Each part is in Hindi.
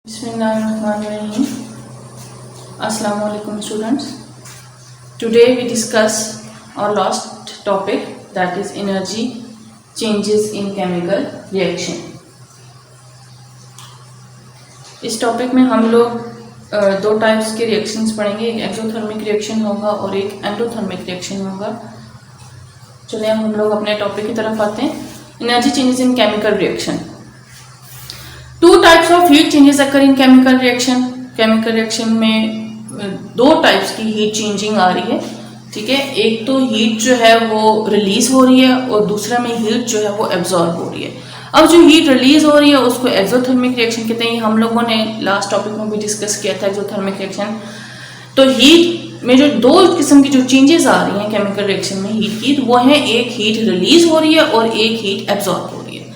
Bismillahirrahmanirrahim. Assalamu alaikum students. Today we discuss our last topic, that is energy changes in chemical reaction. इस टॉपिक में हम लोग दो टाइप्स के रिएक्शंस पढ़ेंगे, एक एक्सोथर्मिक रिएक्शन होगा और एक एंडोथर्मिक रिएक्शन होगा। चलिए हम लोग अपने टॉपिक की तरफ आते हैं। Energy changes in chemical reaction. Two types of heat changes occur in chemical reaction. Chemical reaction में दो टाइप्स की हीट चेंजिंग आ रही है, ठीक है। एक तो हीट जो है वो रिलीज हो रही है और दूसरा में हीट जो है वो एब्जॉर्ब हो रही है। अब जो हीट रिलीज हो रही है उसको एक्सोथर्मिक रिएक्शन कहते हैं। हम लोगों ने लास्ट टॉपिक में भी डिस्कस किया था एक्सोथर्मिक रिएक्शन। तो हीट में जो दो किस्म की जो चेंजेस आ रही हैं केमिकल रिएक्शन में हीट की, वो है एक हीट रिलीज हो रही है और एक हीट एब्जॉर्ब हो रही है।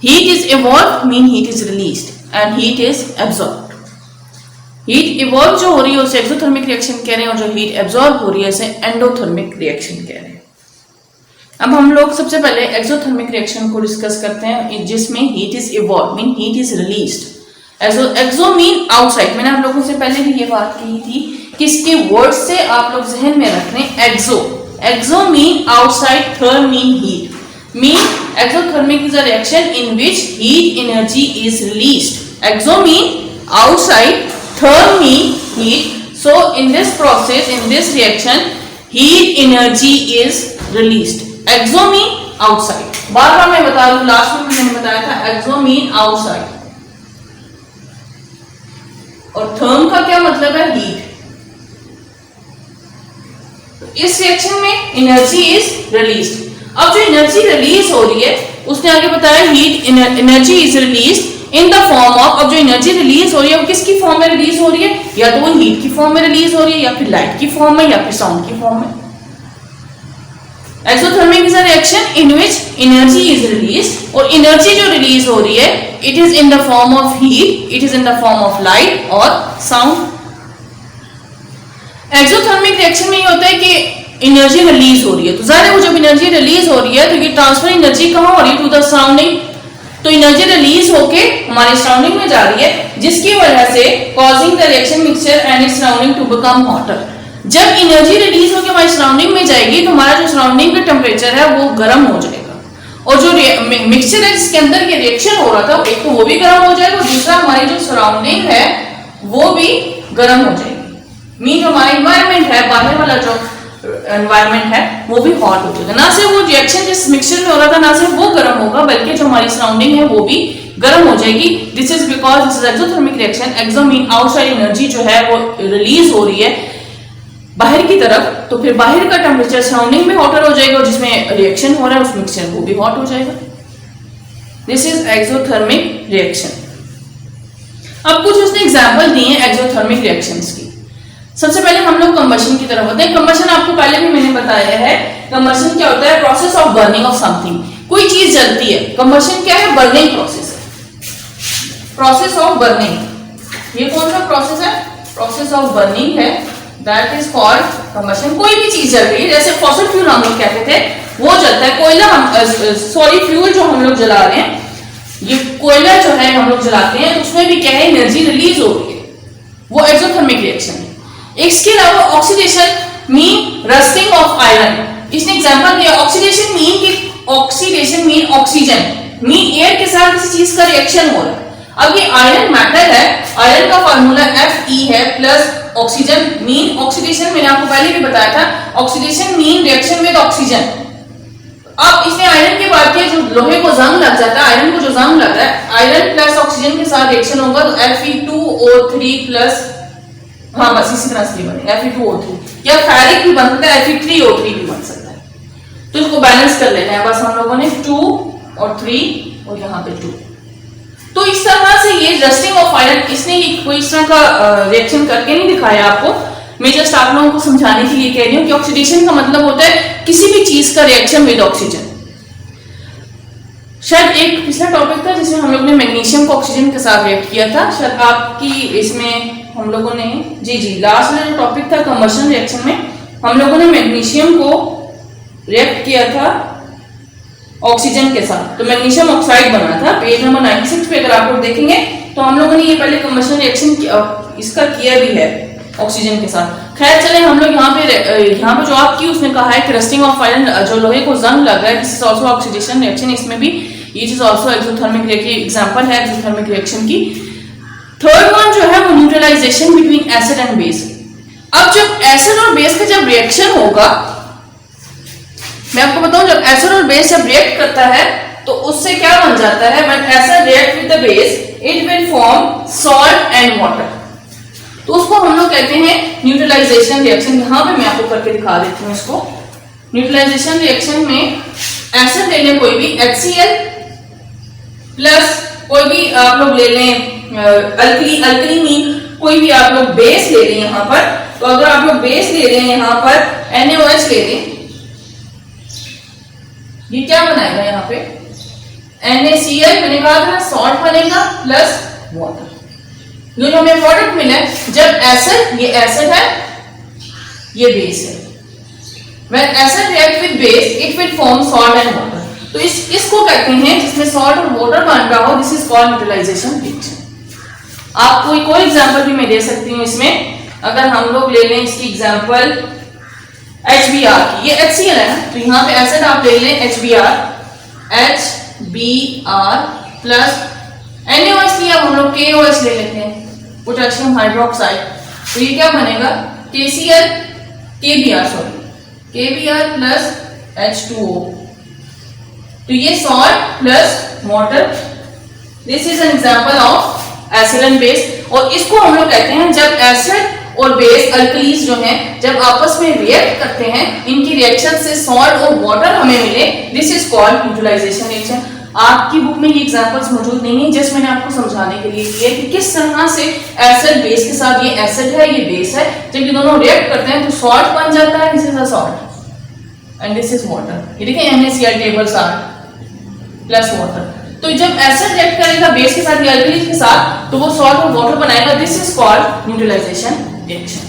Heat is evolved mean heat is released and heat is absorbed. Heat evolve जो हो रही है उसे एक्सोथर्मिक रिएक्शन कह रहे हैं और जो हीट एब्जॉर्ब हो रही है उसे एंडोथर्मिक रिएक्शन कह रहे हैं। अब हम लोग सबसे पहले एक्सोथर्मिक रिएक्शन को डिस्कस करते हैं, जिसमें heat is evolve mean heat is released. Exo mean outside. मैंने आप लोगों से पहले भी ये बात कही थी कि इसके वर्ड से आप लोग जहन में रख लें। Exo mean outside, therm mean heat. Mean exothermic is a reaction in which heat energy is released. Exo mean outside, therm mean heat. So in this process, in this reaction, heat energy is released. Exo mean outside. बार बार मैं बता दूं, लास्ट में मैंने बताया था exo mean outside और therm का क्या मतलब है? heat. इस रिएक्शन में एनर्जी इज रिलीज्ड। अब जो एनर्जी रिलीज हो रही है उसने आगे बताया heat energy is release in the form of. अब जो एनर्जी रिलीज हो रही है वो किसकी फॉर्म में रिलीज हो रही है? या तो वो हीट की फॉर्म में रिलीज हो रही है, या फिर लाइट की फॉर्म में, या फिर साउंड की फॉर्म में। Exothermic is a reaction in which energy is release, और एनर्जी जो रिलीज हो रही है it is in the form of heat, it is in the form of light और साउंड। एक्सोथर्मिक रिएक्शन में ये होता है कि एनर्जी रिलीज हो रही है, तो जाहिर है वो जब एनर्जी रिलीज हो रही है तो ये ट्रांसफर एनर्जी कहां हो रही है? To the surrounding. तो एनर्जी रिलीज होके हमारे सराउंडिंग में जा रही है, जिसकी वजह से causing the reaction mixture and its surrounding to become hotter. जब एनर्जी रिलीज होकर हमारी सराउंडिंग में जाएगी तो हमारा जो सराउंडिंग का टेम्परेचर है वो गर्म हो जाएगा, और जो मिक्सचर है जिसके अंदर ये रिएक्शन हो रहा था एक तो वो भी गर्म हो जाएगा, और दूसरा हमारी जो सराउंडिंग है वो भी गर्म हो जाएगी। मीन जो हमारा एनवायरमेंट है, बाहर वाला जो एनवायरमेंट है वो भी हॉट हो जाएगा। ना सिर्फ वो रिएक्शन जिस मिक्सचर में हो रहा था ना सिर्फ वो गर्म होगा, बल्कि जो हमारी सराउंडिंग है वो भी गर्म हो जाएगी। This is because this is exothermic reaction. Exo mean outside, energy जो है वो रिलीज हो रही है बाहर की तरफ, तो फिर बाहर का टेम्परेचर सराउंडिंग में हॉटर हो जाएगा और जिसमें रिएक्शन हो रहा है उस मिक्सचर वो भी हॉट हो जाएगा। This is exothermic reaction. अब कुछ उसने एग्जाम्पल दिए हैं एक्सोथर्मिक रिएक्शंस की। सबसे पहले हम लोग कंबशन की तरफ होते हैं। कंबशन आपको पहले भी मैंने बताया है। कंबशन क्या होता है? Process of burning of something. कोई चीज जलती है, कंबशन क्या है? बर्निंग प्रोसेस है। प्रोसेस ऑफ बर्निंग, ये कौन सा प्रोसेस है? प्रोसेस ऑफ बर्निंग है, दैट इज कॉल्ड कंबशन। कोई भी चीज जल रही है, जैसे फॉसिल फ्यूल हम लोग कहते थे वो जलता है। कोयला फ्यूल जो हम लोग जला रहे हैं, ये कोयला जो है हम लोग जलाते हैं, उसमें भी क्या है? एनर्जी रिलीज हो रही है, वो एक्सोथर्मिक रिएक्शन है। इसके अलावा oxidation mean rusting of iron. इसने एग्जांपल दिया ऑक्सीडेशन मीन कि oxidation mean oxygen mean air के साथ किसी चीज का रिएक्शन हो रहा है। अब ये आयरन मेटल है, आयरन का फार्मूला Fe है प्लस ऑक्सीजन मीन ऑक्सीडेशन। मैंने आपको पहले भी बताया था oxidation mean reaction with oxygen. अब इसने आयरन की बात की, जो लोहे को जंग लग जाता है, आयरन को जो जंग लगता है, आयरन प्लस ऑक्सीजन के साथ रिएक्शन होगा तो Fe2O3 प्लस, हाँ बस इसी तरह से बने Fe2O3, या फेरिक भी बन सकता है, Fe3O3 भी बन सकता है। तो इसको बैलेंस कर लेना है बस हम लोगों ने, 2 और 3 और यहाँ पे 2। तो इस तरह से ये रस्टिंग ऑफ आयरन, इसने कोई इस तरह का रिएक्शन करके नहीं दिखाया आपको, मैं जस्ट आप लोगों को समझाने के लिए कह रही हूँ कि ऑक्सीडेशन का मतलब होता है किसी भी चीज का रिएक्शन विद ऑक्सीजन। शायद एक पिछला टॉपिक था जिसमें हम लोग ने मैग्नीशियम को ऑक्सीजन के साथ रिएक्ट किया था, शायद आपकी इसमें हम लोगों ने जी लास्ट में जो टॉपिक था कंबशन रिएक्शन में, हम लोगों ने मैग्नीशियम को रिएक्ट किया था ऑक्सीजन के साथ, तो मैग्नीशियम ऑक्साइड बना था। पेज नंबर 96 पे अगर आप लोग देखेंगे तो हम लोगों ने ये पहले कंबशन रिएक्शन इसका किया भी है ऑक्सीजन के साथ। खैर चले, हम लोग यहाँ पे जो आप की उसने कहा है कि रस्टिंग ऑफ आयरन, जो लोहे को जंग लगा है, this is also oxidation reaction, इसमें भी ये चीज आल्सो एक्सोथर्मिक रिएक्शन एग्जांपल है एक्सोथर्मिक रिएक्शन की। थर्ड वन जो है वो neutralisation between acid and base. अब जब एसिड और बेस का जब रिएक्शन होगा, मैं आपको बताऊं, जब एसिड और बेस जब रिएक्ट करता है तो उससे क्या बन जाता है, when acid react with the base it will form salt and water. तो उसको हम लोग कहते हैं न्यूट्रलाइजेशन रिएक्शन। यहां पे मैं आपको करके दिखा देती हूं इसको। न्यूट्रलाइजेशन रिएक्शन में एसिड ले लें कोई भी HCl प्लस कोई भी आप लोग ले लें अल्कली मीन कोई भी आप लोग बेस ले लें यहां पर। तो अगर आप लोग बेस ले लें यहां पर NaOH ले लें, ये क्या बनाएगा यहाँ पे NaCl, मैंने कहा था सॉल्ट बनेगा प्लस वाटर। जो हमें प्रोडक्ट मिला है, जब एसिड, ये एसिड है ये बेस है, when acid react with base it will form salt and water। तो इसको कहते हैं जिसमें सॉल्ट और वाटर बन रहा हो, this is called neutralisation reaction. आप कोई एग्जांपल भी मैं दे सकती हूँ इसमें। अगर हम लोग ले लें इसकी एग्जांपल HBr की, ये HCl है ना, तो यहाँ पे एसिड आप ले लें HBr प्लस NaOH लिया, हम लोग KOH ले लेते हैं, पोटेशियम हाइड्रोक्साइड। तो ये क्या बनेगा KBr प्लस H2O। तो ये salt plus water, this is an example of acid and base. और इसको हम लोग कहते हैं जब एसिड और बेस अल्कलीज जो हैं जब आपस में रिएक्ट करते हैं, इनकी रिएक्शन से सॉल्ट और वाटर हमें मिले, this is called neutralisation reaction. आपकी बुक में ये एग्जांपल्स मौजूद नहीं है, जस्ट मैंने आपको समझाने के लिए किया कि किस तरह से एसिड बेस के साथ, ये एसिड है ये बेस है, जब ये दोनों रिएक्ट करते हैं तो सॉल्ट बन जाता है, this is a salt and this is water. ये देखिए NaCl table salt plus water. तो जब एसिड रिएक्ट करेगा बेस के साथ या अल्कलीज के साथ तो वो सॉल्ट और वाटर बनाएगा, this is called neutralisation reaction.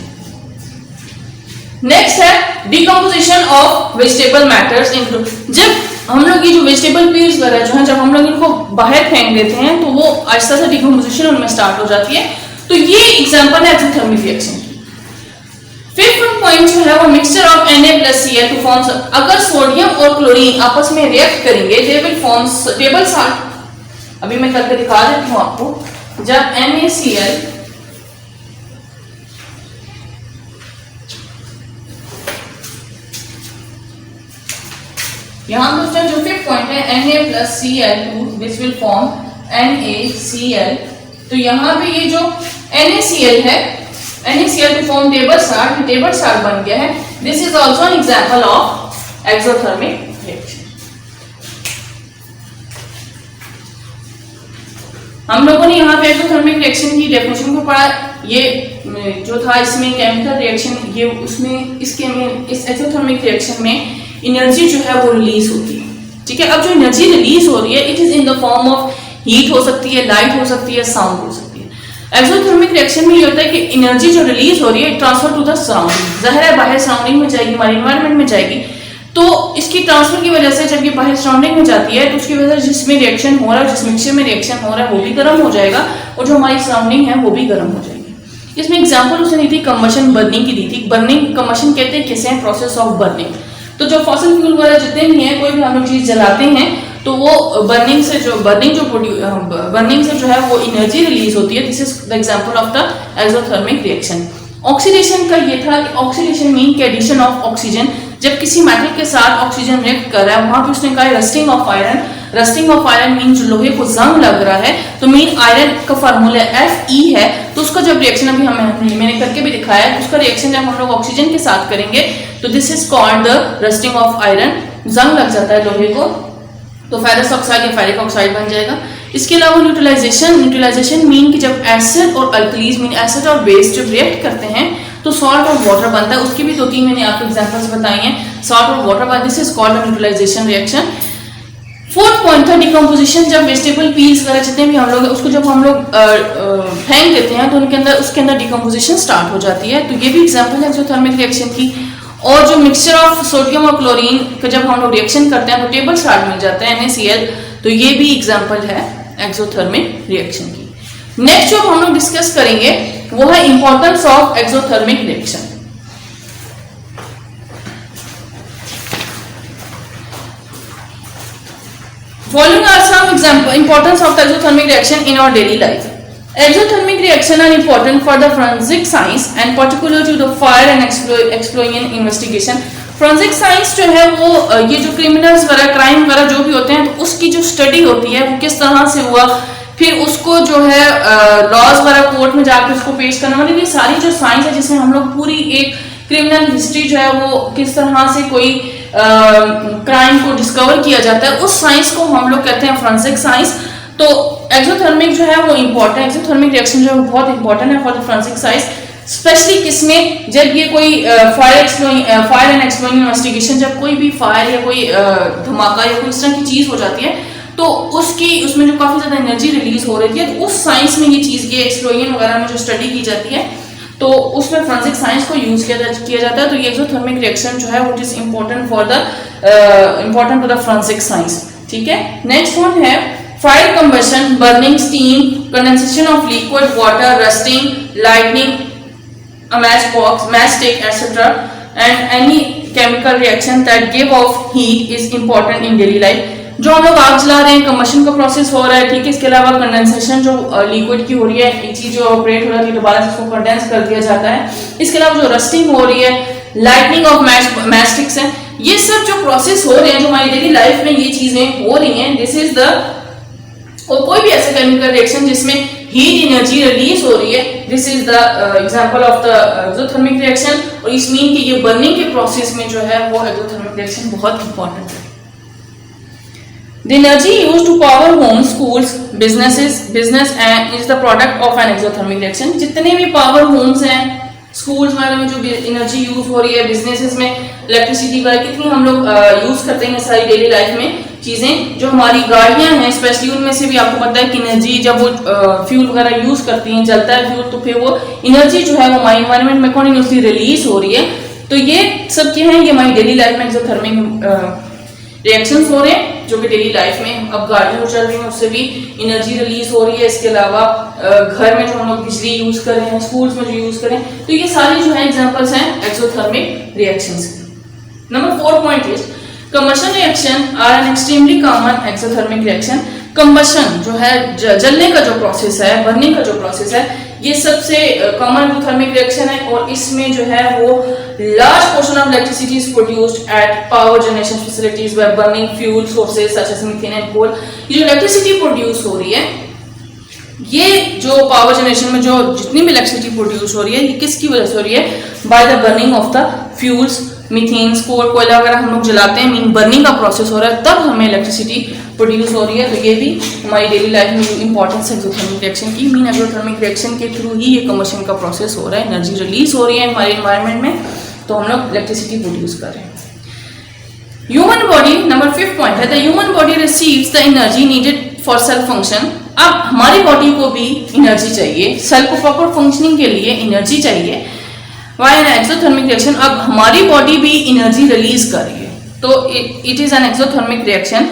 Next है decomposition of vegetable matters into. जब हम लोग ये जो वेजिटेबल पील्स वगैरह जो है, जब हम लोग इनको बाहर फेंक देते हैं तो वो आहिस्ता से डिकम्पोजिशन उनमें स्टार्ट हो जाती है। तो ये एग्जांपल है एक्सोथर्मिक रिएक्शन की। फिफ्थ पॉइंट जो है वो mixture of Na+Cl to form, अगर सोडियम और क्लोरीन आपस में रिएक्ट करेंगे they will form table salt. अभी मैं करके दिखा देती हूँ आपको। जब NaCl यहां दोस्तों जो फिफ्थ पॉइंट है Na+Cl2 this will form NaCl। तो यहां पे ये जो NaCl है, NaCl to form table salt, table salt बन गया है। This is also an example of exothermic reaction. हम लोगों ने यहाँ पे एक्सोथर्मिक रिएक्शन की डेफिनेशन को पढ़ा। ये जो था इसमें केमिकल रिएक्शन, ये उसमें इस एक्सोथर्मिक रिएक्शन में एनर्जी जो है वो रिलीज होती है, ठीक है। अब जो एनर्जी रिलीज हो रही है it is in the form of heat हो सकती है, लाइट हो सकती है, साउंड हो सकती है। एक्सोथर्मिक रिएक्शन में ये होता है कि एनर्जी जो रिलीज हो रही है ट्रांसफर टू द सराउंडिंग, जाहिर है बाहर सराउंडिंग में जाएगी, हमारे एनवायरनमेंट में जाएगी। तो इसकी ट्रांसफर की वजह से जब ये बाहर सराउंडिंग में जाती है तो उसकी वजह से जिसमें रिएक्शन हो रहा है, जिस मिक्सचर में रिएक्शन हो रहा है वो भी गर्म हो जाएगा और जो हमारी सराउंडिंग है वो भी गर्म हो जाएगी। इसमें एग्जाम्पल उसने दी थी कंबशन बर्निंग की दी थी। बर्निंग कंबशन कहते हैं किसे, प्रोसेस ऑफ बर्निंग। तो जो फॉसिल फ्यूल वगैरह जितने भी हैं, कोई भी हम लोग चीज जलाते हैं तो वो बर्निंग से जो है वो एनर्जी रिलीज होती है। This is the example of the exothermic reaction. Oxidation का ये था कि ऑक्सीडेशन मीन के एडिशन ऑफ ऑक्सीजन। जब किसी मेटल के साथ ऑक्सीजन रिएक्ट कर रहा है, वहां पे उसने कहा rusting of iron. Rusting of iron mean जो लोहे को जंग लग रहा है, तो मीन आयरन का फार्मूला Fe है। तो उसका जब रिएक्शन अभी मैंने करके भी दिखाया है, उसका रिएक्शन जब हम लोग ऑक्सीजन के साथ करेंगे तो this is called the rusting of iron. जंग लग जाता है लोहे को तो फेरस ऑक्साइड या फेरिक ऑक्साइड बन जाएगा। इसके अलावा न्यूट्रलाइजेशन मीन कि जब एसिड और अल्कलीज मीन एसिड और बेस जब रिएक्ट करते हैं तो सॉल्ट और वाटर बनता है। उसकी भी 2-3 मैंने आपको एग्जांपल्स बताई हैं, सॉल्ट और वाटर बन, this is called neutralisation reaction. Fourth point था डिकम्पोजिशन। जब वेजिटेबल पील्स वगैरह जितने भी हम लोग उसको जब हम लोग फेंक देते हैं तो उसके अंदर डिकम्पोजिशन स्टार्ट हो जाती है। तो ये भी एग्जांपल है एक्सोथर्मिक रिएक्शन की। और जो मिक्सचर ऑफ सोडियम और क्लोरीन का जब हम लोग रिएक्शन करते हैं तो टेबल सॉल्ट मिल जाता है NaCl। तो ये भी एग्जांपल है एक्सोथर्मिक रिएक्शन की। नेक्स्ट जो हम लोग डिस्कस करेंगे वो है importance of exothermic reaction. Following are some example importance of the exothermic reaction in our daily life. Exothermic reaction are important for the forensic science and particular to the fire and explosion investigation. Forensic science जो है वो ये जो क्रिमिनल्स वगैरह क्राइम वगैरह जो भी होते हैं तो उसकी जो स्टडी होती है वो किस तरह से हुआ, फिर उसको जो है लॉज वगैरह कोर्ट में जाकर उसको पेश करना, मतलब ये सारी जो साइंस है जिसमें हम लोग पूरी एक क्रिमिनल हिस्ट्री जो है वो किस तरह से कोई क्राइम को डिस्कवर किया जाता है, उस साइंस को हम लोग कहते हैं फोरेंसिक साइंस। तो एक्सोथर्मिक जो है वो इम्पोर्टेंट, एक्सोथर्मिक रिएक्शन जो है वो बहुत इंपॉर्टेंट है for the forensic science, specially किसमें, जब ये कोई फायर एंड एक्सप्लोजन इन्वेस्टिगेशन, जब कोई भी फायर या कोई धमाका या कोई इस तरह की चीज हो जाती है तो उसमें जो काफी ज्यादा एनर्जी रिलीज हो रही है, तो उस साइंस में ये चीज, ये एक्सप्लोजन वगैरह में जो स्टडी की जाती है तो उसमें फोरेंसिक साइंस को यूज किया जाता है। तो ये एक्सोथर्मिक रिएक्शन जो है which is important for the important to the forensic science, ठीक है। नेक्स्ट वन है fire combustion, burning, steam, condensation of liquid water, rusting, lightning, a matchbox, matchstick, etc. and any chemical reaction that give off heat is important in daily life. जो हम लोग आग जला रहे हैं, कंबशन का प्रोसेस हो रहा है, ठीक है। इसके अलावा कंडेंसेशन जो लिक्विड की हो रही है, एक चीज जो ऑपरेट हो रही है दोबारा से उसको कंडेंस कर दिया जाता है। इसके अलावा जो रस्टिंग हो रही है, लाइटनिंग ऑफ मैचस्टिक्स है, ये सब जो प्रोसेस हो रहे हैं, जो हमारी डेली लाइफ में ये चीजें हो रही हैं, दिस इज द, और कोई भी ऐसा केमिकल रिएक्शन जिसमें हीट एनर्जी रिलीज हो रही है, this is the example of the exothermic reaction. और इस मीन कि ये बर्निंग के प्रोसेस में जो है वो एक्सोथर्मिक रिएक्शन बहुत इंपॉर्टेंट है। The energy used to power homes, schools, business and is the product of an exothermic reaction. जितने भी पावर होम्स हैं, स्कूल्स वगैरह में जो एनर्जी यूज हो रही है, बिजनेसेस में इलेक्ट्रिसिटी वगैरह कितनी हम लोग यूज करते हैं सारी डेली लाइफ में चीजें, जो हमारी गाड़ियां हैं स्पेशली, उनमें से भी आपको पता है कि एनर्जी जब वो फ्यूल वगैरह यूज करती हैं, जलता है फ्यूल, तो फिर वो एनर्जी जो है वो हमारी एनवायरमेंट में कॉन्टिन्यूसली रिलीज हो रही है। तो ये सब क्या है, ये हमारी डेली लाइफ में एक्सोथर्मिक रिएक्शंस हो रहे हैं जो कि डेली लाइफ में, अब गाड़ियां चल रही हैं उससे भी एनर्जी रिलीज हो रही है। इसके अलावा घर में जो हम लोग बिजली यूज कर रहे हैं, स्कूल्स में जो यूज कर रहे हैं, तो ये सारी जो है एग्जांपल्स हैं एक्सोथर्मिक रिएक्शंस की। Number 4 point is combustion reaction are an extremely common exothermic reaction. Combustion जो है, जलने का जो प्रोसेस है, बर्निंग का जो प्रोसेस है, ये सबसे कॉमन एक्सोथर्मिक रिएक्शन है और इसमें जो है वो large portion of electricity is produced at power generation facilities by burning fuel sources such as methane and coal. ये जो इलेक्ट्रिसिटी प्रोड्यूस हो रही है, ये जो पावर जनरेशन में जो जितनी भी इलेक्ट्रिसिटी प्रोड्यूस हो रही है, ये किसकी वजह से हो रही है, by the burning of the fuels, methane, coal, कोयला वगैरह हम लोग जलाते हैं, मीन बर्निंग का प्रोसेस हो रहा है, तब हमें इलेक्ट्रिसिटी प्रोड्यूस हो रही है। तो ये भी हमारी डेली लाइफ में इंपॉर्टेंस है एक्सोथर्मिक रिएक्शन की, मीन एक्सोथर्मिक रिएक्शन के थ्रू ही ये कंबशन का प्रोसेस हो रहा है, एनर्जी रिलीज हो रही है हमारे एनवायरनमेंट में, तो हम लोग इलेक्ट्रिसिटी प्रोड्यूस कर रहे हैं। ह्यूमन बॉडी, नंबर 5 पॉइंट है, the human body receives the energy needed for self function. अब हमारी बॉडी को भी एनर्जी चाहिए, सेल को प्रॉपर फंक्शनिंग के लिए एनर्जी चाहिए। वाई एन एक्सोथर्मिक रिएक्शन, अब हमारी बॉडी भी एनर्जी रिलीज कर रही है, तो it is an exothermic reaction.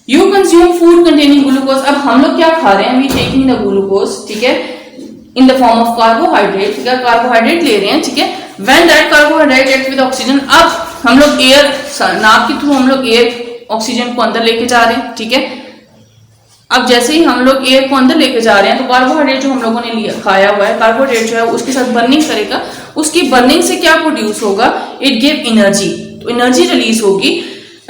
You consume food containing glucose, अब हम लोग क्या खा रहे हैं, वी टेकिंग द ग्लूकोज, ठीक है, in the form of carbohydrate, ठीक है, कार्बोहाइड्रेट ले रहे हैं, ठीक है। When that carbohydrate react with oxygen, अब हम लोग एयर, नाक के थ्रू हम लोग एयर ऑक्सीजन को अंदर लेके जा रहे हैं, ठीक है। अब जैसे ही हम लोग एयर को अंदर लेके जा रहे हैं तो कार्बोहाइड्रेट जो हम लोगों ने लिया खाया हुआ है, कार्बोहाइड्रेट जो है उसके साथ बर्निंग करेगा, उसकी बर्निंग से क्या प्रोड्यूस होगा, इट गिव एनर्जी, तो एनर्जी रिलीज होगी।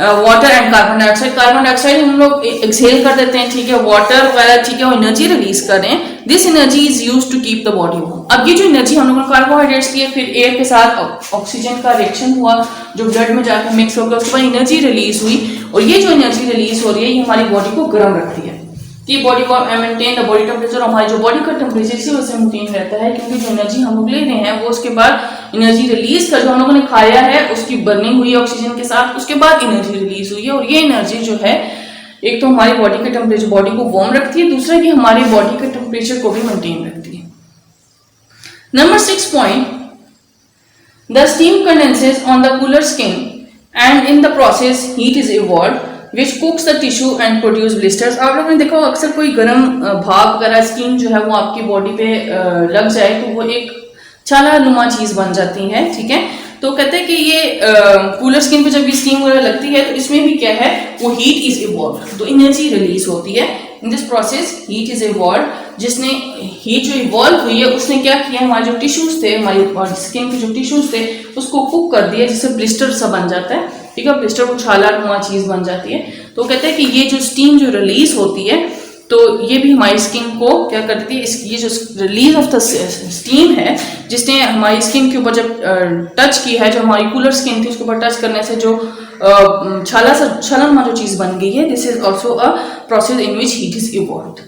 Water and carbon dioxide, carbon dioxide हम लोग एक्सहेल कर देते हैं, ठीक है, वाटर वगैरह, ठीक है, वो एनर्जी रिलीज कर रहे हैं। This energy is used to keep the body warm. अब ये जो एनर्जी हम लोगों ने कार्बोहाइड्रेट्स लिए, फिर एयर के साथ ऑक्सीजन का रिएक्शन हुआ जो ब्लड में जाकर मिक्स हो गया, उसके बाद एनर्जी रिलीज हुई, और ये जो एनर्जी रिलीज हो रही है ये हमारी बॉडी को गर्म रखती है, कि बॉडी को मेंटेन द बॉडी टेम्परेचर, हमारी जो बॉडी का टेम्परेचर इसी वजह से मेंटेन रहता है, क्योंकि जो एनर्जी हम लोग ले रहे हैं वो उसके बाद एनर्जी रिलीज कर, जो हम लोगों ने खाया है उसकी बर्निंग हुई है ऑक्सीजन के साथ, उसके बाद एनर्जी रिलीज हुई है, और ये एनर्जी जो है एक तो हमारी बॉडी के टेम्परेचर, बॉडी को वार्म रखती है, दूसरा कि हमारी बॉडी के टेम्परेचर को भी मेंटेन रखती है। Number 6 point, the steam condenses on the cooler skin and in the process heat is evolved. Which कुक्स the tissue and produce blisters. आप लोगों ने देखा अक्सर कोई गर्म भाप वगैरह स्टीम जो है वो आपकी बॉडी पे लग जाए तो वो एक छाला नुमा चीज बन जाती है, ठीक है। तो कहते हैं कि ये कूलर स्किन पे जब ये स्टीम वगैरह लगती है तो इसमें भी क्या है वो हीट इज इवॉल्व, तो एनर्जी रिलीज होती है। In this process heat is evolve, जिसने हीट जो इवॉल्व हुई है उसने क्या किया, हमारे जो टिश्यूज थे, हमारी स्किन के जो टिश्यूज थे उसको कुक कर दिया, जिससे ब्लिस्टर सा बन जाता है, ठीक है। ब्लिस्टर वो छाला नुमा चीज बन जाती है। तो कहते हैं कि ये जो स्टीम जो रिलीज होती है तो ये भी हमारी स्किन को क्या करती है, ये जो रिलीज ऑफ द स्टीम है जिसने हमारी स्किन के ऊपर जब टच की है, जो हमारी कूलर स्किन थी उसके ऊपर टच करने से जो छाला जो चीज बन गई है, this is also a process in which heat is evolved.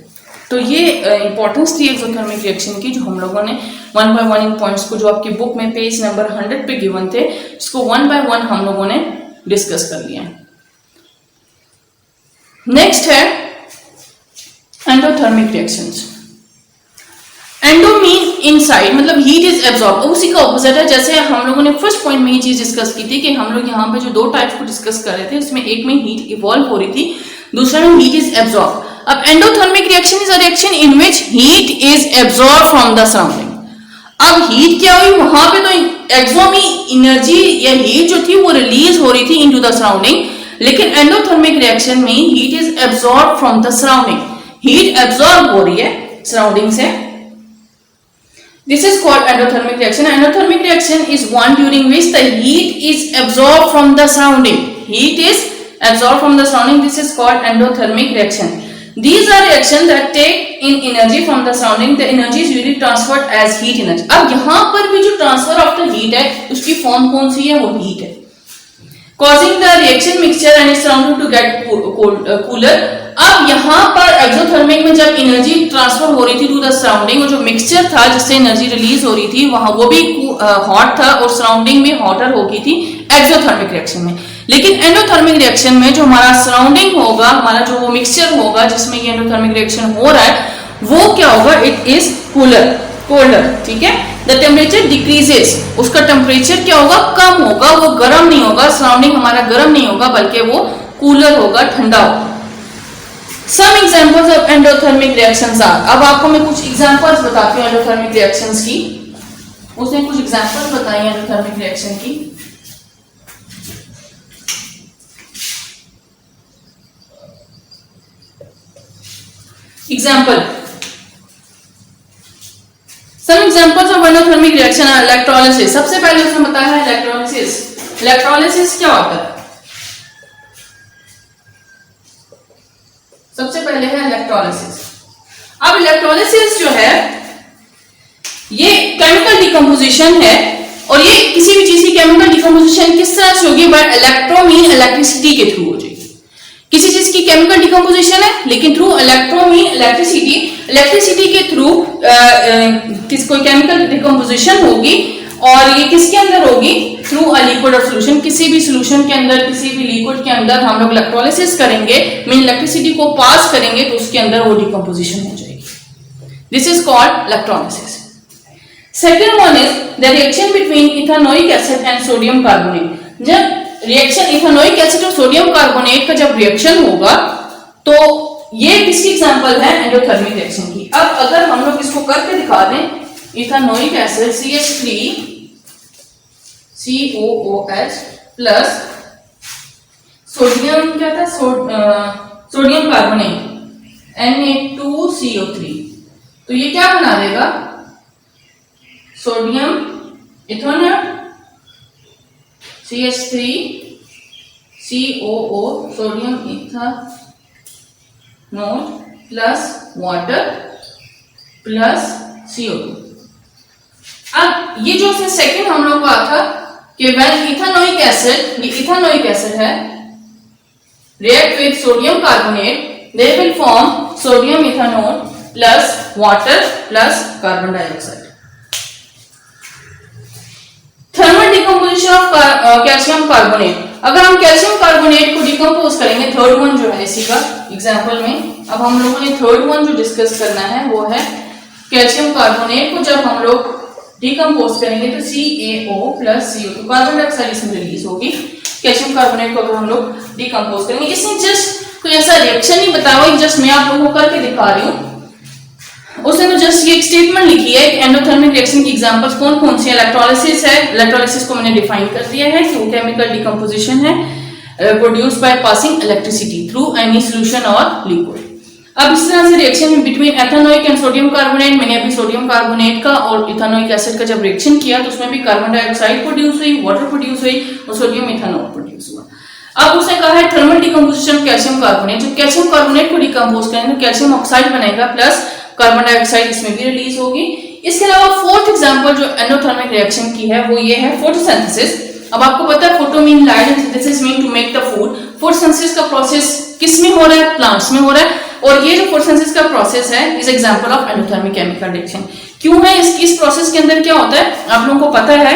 तो ये इंपॉर्टेंस थी एक्सोथर्मिक रिएक्शन की, जो हम लोगों ने 1 by 1 इन पॉइंट्स को जो आपकी बुक में पेज नंबर 100 पे गिवन थे, इसको 1 by 1 हम लोगों ने डिस्कस कर लिया। नेक्स्ट है endothermic reactions. Endo mean inside, मतलब हीट इज एब्जॉर्ब, उसी का ऑपोजिट है। जैसे हम लोगों ने फर्स्ट पॉइंट में ये चीज डिस्कस की थी कि हम लोग यहाँ पे जो दो टाइप्स को डिस्कस कर रहे थे उसमें एक में हीट इवॉल्व हो रही थी, दूसरा में हीट इज एब्जॉर्ब। अब endothermic reaction is a reaction in which heat is absorb from the surrounding. अब हीट क्या हुई, वहां पे तो एक्सोमी एनर्जी या हीट जो थी वो रिलीज हो रही थी इनटू द सराउंडिंग, लेकिन एंडोथर्मिक रिएक्शन में heat is absorb from the surrounding, heat absorb हो रही है सराउंडिंग से। This is called endothermic reaction. Endothermic reaction is one during which the heat is absorbed from the surrounding. Heat is absorbed from the surrounding. This is called endothermic reaction. These are reactions that take in energy from the surrounding. The energy is usually transferred as heat energy. अब यहाँ पर भी जो transfer of the heat है उसकी फॉर्म कौन सी है, वो heat है, causing the reaction mixture and its surrounding to get cooler. अब यहाँ पर एक्सोथर्मिक में जब एनर्जी ट्रांसफर हो रही थी टू द सराउंडिंग, और जो मिक्सचर था जिससे एनर्जी रिलीज हो रही थी वहां वो भी हॉट था और सराउंडिंग में हॉटर हो गई थी एक्सोथर्मिक रिएक्शन में। लेकिन एंडोथर्मिक रिएक्शन में जो हमारा सराउंडिंग होगा, हमारा जो वो मिक्सचर होगा जिसमें ये एंडोथर्मिक रिएक्शन हो रहा है, वो क्या होगा, इट इज कूलर, कोल्डर, ठीक है। द टेम्परेचर डिक्रीजेस, उसका टेम्परेचर क्या होगा, कम होगा, वो गर्म नहीं होगा, सराउंडिंग हमारा गर्म नहीं होगा बल्कि वो कूलर होगा, ठंडा होगा। Some examples of endothermic reactions are, अब आपको मैं कुछ एग्जांपल्स बताती हूँ एंडोथर्मिक रिएक्शंस की। उसने कुछ एग्जांपल्स बताई एंडोथर्मिक रिएक्शन की। Example, some examples of endothermic reaction are electrolysis। सबसे पहले उसने बताया है इलेक्ट्रोलिसिस। इलेक्ट्रोलिसिस क्या होता है, सबसे पहले है इलेक्ट्रोलिसिस। अब इलेक्ट्रोलिसिस जो है ये केमिकल डिकम्पोजिशन है, और ये किसी भी चीज की केमिकल डिकम्पोजिशन किस तरह से होगी, बाय इलेक्ट्रोमीन इलेक्ट्रिसिटी के थ्रू हो जाएगी। किसी चीज की केमिकल डिकम्पोजिशन है लेकिन थ्रू इलेक्ट्रोमीन इलेक्ट्रिसिटी, इलेक्ट्रिसिटी के थ्रू कोई केमिकल डिकम्पोजिशन होगी, और ये किसके अंदर होगी, थ्रू अ लिक्विड और सोल्यूशन। किसी भी सोल्यूशन के अंदर, किसी भी लिक्विड के अंदर हम लोग इलेक्ट्रोलिसिस करेंगे, मीन इलेक्ट्रिसिटी को पास करेंगे तो उसके अंदर वो डिकम्पोजिशन हो जाएगी। This is called electrolysis. Second one is the reaction between ethanoic acid and sodium carbonate. जब रिएक्शन इथेनोइक एसिड और सोडियम कार्बोनेट का जब रिएक्शन होगा तो ये किसकी एग्जांपल है, एंडोथर्मिक रिएक्शन की। अब अगर हम लोग इसको करके दिखा दें, ethanoic acid CH3 COOH plus sodium क्या था, सोडियम कार्बोनेट Na2CO3, तो ये क्या बना देगा, sodium ethanol CH3 COO sodium ethanol plus water plus CO2। अब ये जो सेकंड हम लोग को आता था कि व्हेन इथेनोइक एसिड, ये इथेनोइक एसिड है, react with sodium carbonate, they will form sodium ethanol plus water plus carbon dioxide. Thermal decomposition of calcium carbonate। अगर हम कैल्शियम कार्बोनेट को डिकम्पोज करेंगे, थर्ड वन जो है इसी का एग्जांपल में, अब हम लोगों ने थर्ड वन जो डिस्कस करना है वो है कैल्शियम कार्बोनेट को जब हम लोग डिकम्पोज करेंगे तो CaO plus CO2 carbon dioxide इसमें रिलीज होगी। कैल्शियम कार्बोनेट को अगर हम लोग डिकम्पोज करेंगे, इसमें जस्ट कोई ऐसा रिएक्शन नहीं बताया हुआ, जस्ट मैं आप लोगों को करके दिखा रही हूँ। उसने तो जस्ट ये एक स्टेटमेंट लिखी है एंडोथर्मिक रिएक्शन की एग्जांपल्स कौन कौन सी है। इलेक्ट्रोलिसिस है, इलेक्ट्रोलिसिस को मैंने डिफाइन कर दिया है कि वो केमिकल डिकम्पोजिशन है produce by passing electricity through any solution और लिक्विड। अब इस तरह से reaction between ethanoic and sodium carbonate, मैंने अभी सोडियम कार्बोनेट का और इथेनोइक एसिड का जब रिएक्शन किया तो उसमें भी कार्बन डाइऑक्साइड प्रोड्यूस हुई, वाटर प्रोड्यूस हुई और सोडियम इथेनॉल प्रोड्यूस हुआ। अब उसने कहा है thermal decomposition of calcium carbonate, जब कैल्शियम कार्बोनेट को डिकम्पोज करेंगे तो कैल्शियम ऑक्साइड बनेगा प्लस कार्बन डाइऑक्साइड इसमें भी रिलीज होगी। इसके अलावा फोर्थ एग्जांपल जो एंडोथर्मिक रिएक्शन की है वो ये है फोटोसिंथेसिस। अब आपको पता है photo mean light and synthesis mean to make the food. Photosynthesis का प्रोसेस किस में हो रहा है? प्लांट्स में हो रहा है। और ये जो फोटोसिंथेसिस का प्रोसेस है is example of endothermic chemical reaction. क्यों है? इस प्रोसेस के अंदर क्या होता है आप लोगों को पता है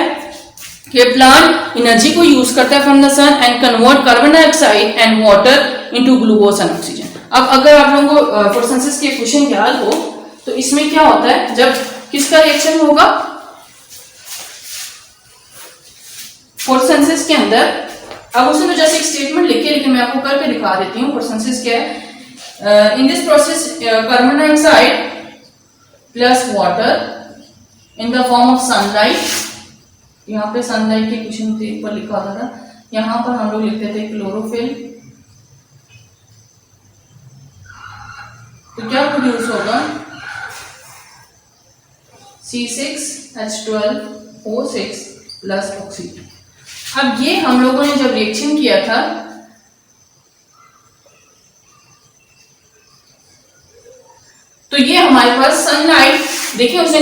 कि प्लांट एनर्जी को यूज करता है from the sun and convert carbon dioxide and water into glucose and oxygen. अब अगर आप लोगों को फोटोसिंथेसिस के क्वेश्चन याद हो तो इसमें क्या होता है, जब किसका रिएक्शन होगा फोटोसिंथेसिस के अंदर। अब उसने तो जैसे एक स्टेटमेंट लिखी है लेकिन मैं आपको करके दिखा देती हूँ फोटोसिंथेसिस क्या है। In this process carbon dioxide plus water in the form of sunlight, यहाँ पे सनलाइट के क्वेश्चन पर लिखा होता था, यहाँ पर हम लोग लिखते थे क्लोरोफिल। तो क्या प्रोड्यूस होगा C6H12O6 प्लस ऑक्सीजन। अब ये हम लोगों ने जब रिएक्शन किया था तो ये हमारे पास सनलाइट, देखिए उसने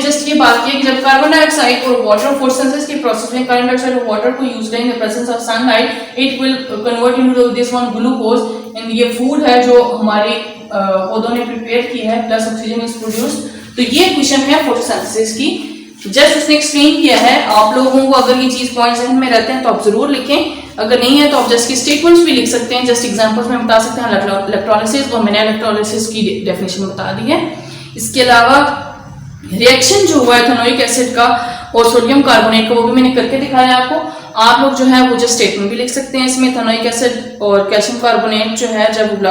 जस्ट ये बात की कि जब कार्बन डाइऑक्साइड और वाटर फोटोसिंथेसिस के प्रोसेस में कार्बन डाइऑक्साइड और वाटर को यूज करेंगे in the presence of sunlight it will convert into this one glucose and ये फूड है जो हमारे पौधों ने प्रिपेयर की है प्लस ऑक्सीजन इज प्रोड्यूस। तो ये क्वेश्चन है फोटोसिंथेसिस की, जस्ट उसने एक्सप्लेन किया है। आप लोगों को अगर ये चीज पॉइंट्स ध्यान में रहते हैं तो आप जरूर लिखें, अगर नहीं है तो आप जस्ट की स्टेटमेंट्स भी लिख सकते हैं, जस्ट एग्जांपल्स में बता सकते हैं इलेक्ट्रोलिसिस और मैंने इलेक्ट्रोलिसिस की डेफिनेशन बता दी है। इसके अलावा रिएक्शन जो हुआ है एथेनोइक एसिड का और सोडियम कार्बोनेट का वो भी मैंने करके दिखाया आपको। आप लोग जो है वो जस्ट स्टेटमेंट भी लिख सकते हैं इसमें। एथेनोइक एसिड और कैल्शियम कार्बोनेट जो है जब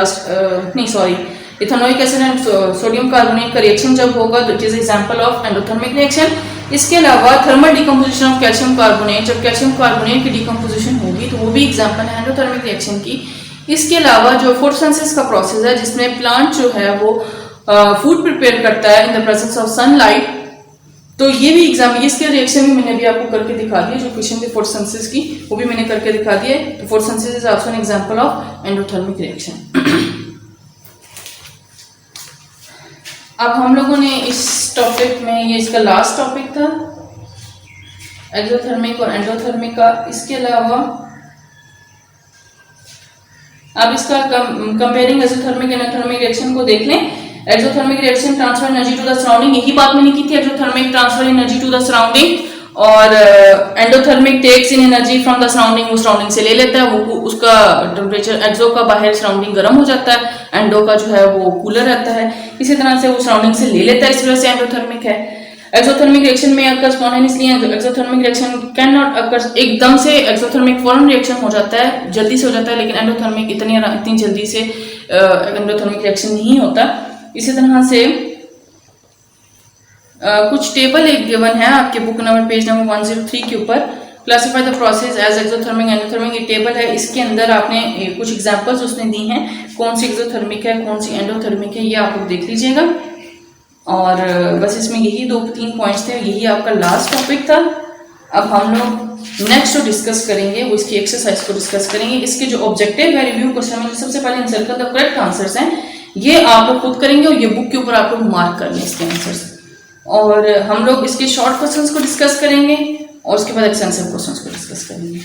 ethanoic acid and sodium carbonate का रिएक्शन जब होगा तो it is example of endothermic reaction. इसके अलावा thermal decomposition of calcium carbonate, जब कैल्शियम कार्बोनेट की डिकम्पोजिशन होगी तो वो भी एग्जांपल है एंडोथर्मिक रिएक्शन की। इसके अलावा जो फोटोसिंथेसिस का प्रोसेस है जिसमें प्लांट जो है वो फूड प्रिपेयर करता है in the presence of sunlight, तो ये भी एग्जाम्पल, इसके रिएक्शन भी मैंने अभी आपको करके दिखा दिया। जो क्वेश्चन थे फोटोसिंथेसिस की वो भी मैंने करके दिखा दिया। तो photosynthesis is also an example of endothermic reaction. अब हम लोगों ने इस टॉपिक में, ये इसका लास्ट टॉपिक था एक्सोथर्मिक और एंडोथर्मिक का। इसके अलावा अब इसका comparing exothermic and endothermic reaction को देख लें। Exothermic reaction transfer energy to the surrounding, यही बात मैंने की थी, exothermic transfer energy to the surrounding और endothermic takes in energy from the surrounding, वो सराउंडिंग से ले लेता है, वो उसका टेम्परेचर एक्सो का बाहर सराउंडिंग गर्म हो जाता है, एंडो का जो है वो कूलर रहता है, इसी तरह से वो सराउंडिंग से ले लेता है, इस वजह से एंडोथर्मिक है। एक्सोथर्मिक रिएक्शन में occur spontaneously, exothermic reaction can not occur, एकदम से एक्सोथर्मिक फौरन रिएक्शन हो जाता है, जल्दी से हो जाता है, लेकिन एंडोथर्मिक इतनी जल्दी से एंडोथर्मिक रिएक्शन नहीं होता। इसी तरह से कुछ टेबल एक गिवन है आपके बुक नंबर पेज नंबर 103 के ऊपर, classify the process as exothermic endothermic, ये टेबल है। इसके अंदर आपने कुछ एग्जांपल्स उसने दी हैं, कौन सी एक्सोथर्मिक है कौन सी एंडोथर्मिक है, ये आप लोग देख लीजिएगा। और बस इसमें यही 2-3 पॉइंट्स थे, यही आपका लास्ट टॉपिक था। अब हम लोग नेक्स्ट जो डिस्कस करेंगे वो इसकी एक्सरसाइज को डिस्कस करेंगे। इसके जो ऑब्जेक्टिव है रिव्यू क्वेश्चन में सबसे पहले एंसर द करेक्ट आंसर्स हैं, ये आप लोग खुद करेंगे और ये बुक के ऊपर आप लोग मार्क कर लें इसके आंसर्स। और हम लोग इसके शॉर्ट क्वेश्चंस को डिस्कस करेंगे और उसके बाद एक्सटेंसिव क्वेश्चंस को डिस्कस करेंगे।